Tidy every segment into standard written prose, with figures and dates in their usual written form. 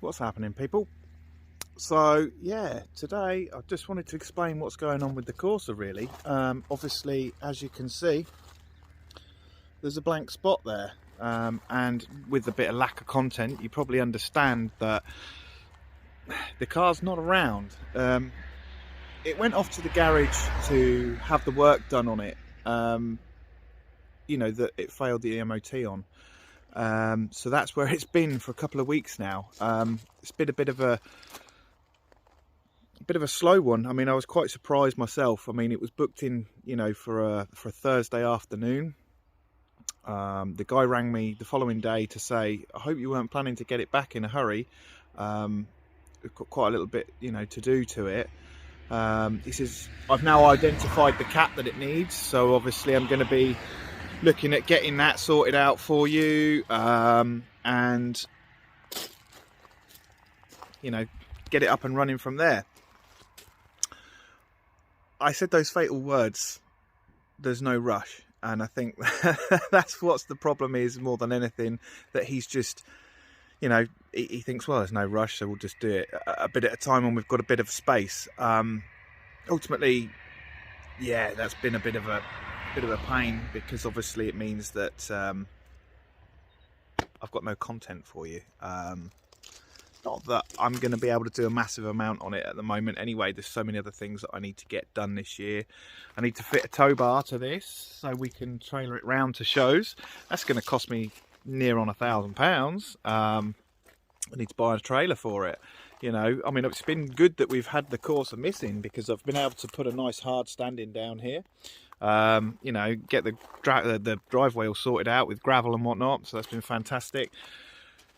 What's happening, people? So yeah, today I just wanted to explain what's going on with the Corsa really. Obviously, as you can see, there's a blank spot there, and with a bit of lack of content, you probably understand that the car's not around. It went off to the garage to have the work done on it, you know, that it failed the MOT on. So that's where it's been for a couple of weeks now. It's been a bit of a slow one. I mean, I was quite surprised myself. I mean, it was booked in, you know, for a Thursday afternoon. The guy rang me the following day to say, I hope you weren't planning to get it back in a hurry. We've got quite a little bit, you know, to do to it. He says, I've now identified the cat that it needs, so obviously I'm going to be looking at getting that sorted out for you, and you know, get it up and running from there. I said those fatal words, there's no rush, and I think that's what's the problem is more than anything, that he's just, you know, he thinks, well, there's no rush, so we'll just do it a bit at a time when we've got a bit of space. Ultimately, yeah, that's been a bit of a pain, because obviously it means that I've got no content for you. Not that I'm going to be able to do a massive amount on it at the moment anyway. There's so many other things that I need to get done this year. I need to fit a tow bar to this so we can trailer it round to shows. That's going to cost me near on £1,000. I need to buy a trailer for it. You know, I mean, it's been good that we've had the Corsa missing, because I've been able to put a nice hard standing down here. You know, get the driveway all sorted out with gravel and whatnot, so that's been fantastic.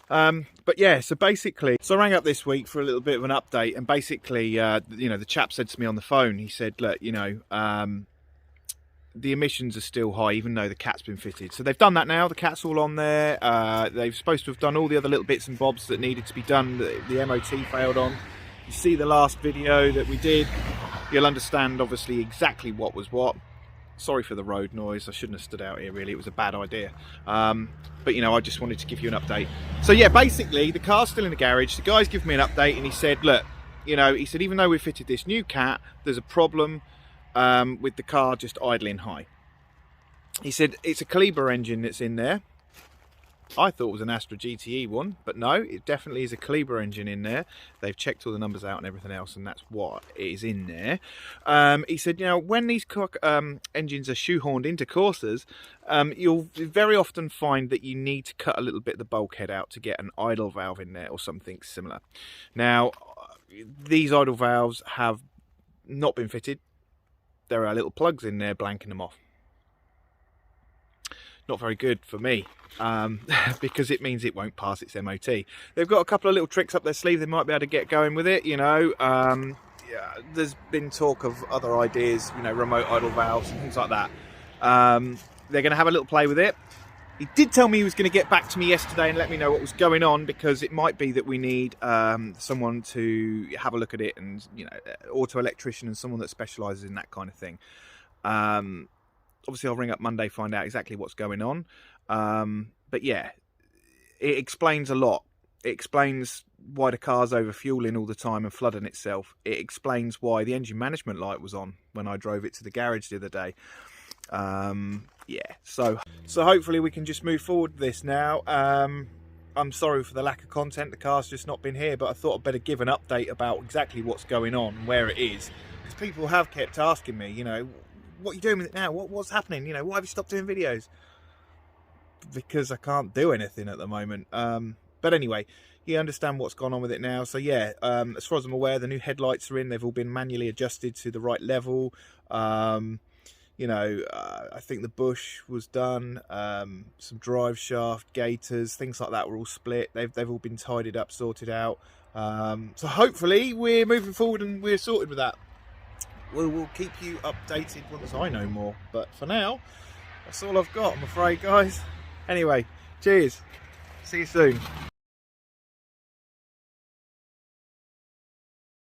But yeah, so basically, I rang up this week for a little bit of an update, and basically, you know, the chap said to me on the phone, he said, look, you know, the emissions are still high, even though the cat's been fitted. So they've done that now, the cat's all on there. They've supposed to have done all the other little bits and bobs that needed to be done, that the MOT failed on. You see the last video that we did, you'll understand obviously exactly what was what. Sorry for the road noise, I shouldn't have stood out here really, it was a bad idea. But you know, I just wanted to give you an update. So yeah, basically the car's still in the garage. The guy's given me an update and he said, look, you know, he said, even though we fitted this new cat, there's a problem with the car just idling high. He said it's a Calibre engine that's in there. I thought it was an Astra GTE one, but no, it definitely is a Calibre engine in there. They've checked all the numbers out and everything else, and that's what is in there. He said, you know, when these engines are shoehorned into Corsas, you'll very often find that you need to cut a little bit of the bulkhead out to get an idle valve in there or something similar. Now, these idle valves have not been fitted. There are little plugs in there blanking them off. Not very good for me, because it means it won't pass its MOT. They've got a couple of little tricks up their sleeve they might be able to get going with it, you know. Yeah, there's been talk of other ideas, you know, remote idle valves and things like that. They're going to have a little play with it. He did tell me he was going to get back to me yesterday and let me know what was going on, because it might be that we need someone to have a look at it, and, you know, auto electrician and someone that specialises in that kind of thing. Obviously, I'll ring up Monday, find out exactly what's going on. But yeah, it explains a lot. It explains why the car's overfueling all the time and flooding itself. It explains why the engine management light was on when I drove it to the garage the other day. Yeah, so hopefully we can just move forward with this now. I'm sorry for the lack of content. The car's just not been here, but I thought I'd better give an update about exactly what's going on and where it is. Because people have kept asking me, you know, what are you doing with it now? What's happening? You know, why have you stopped doing videos? Because I can't do anything at the moment. But anyway, you understand what's gone on with it now. So yeah, as far as I'm aware, the new headlights are in. They've all been manually adjusted to the right level. You know, I think the bush was done. Some drive shaft, gaiters, things like that were all split. They've all been tidied up, sorted out. So hopefully we're moving forward and we're sorted with that. We'll keep you updated once I know more. But for now, that's all I've got, I'm afraid, guys. Anyway, cheers. See you soon.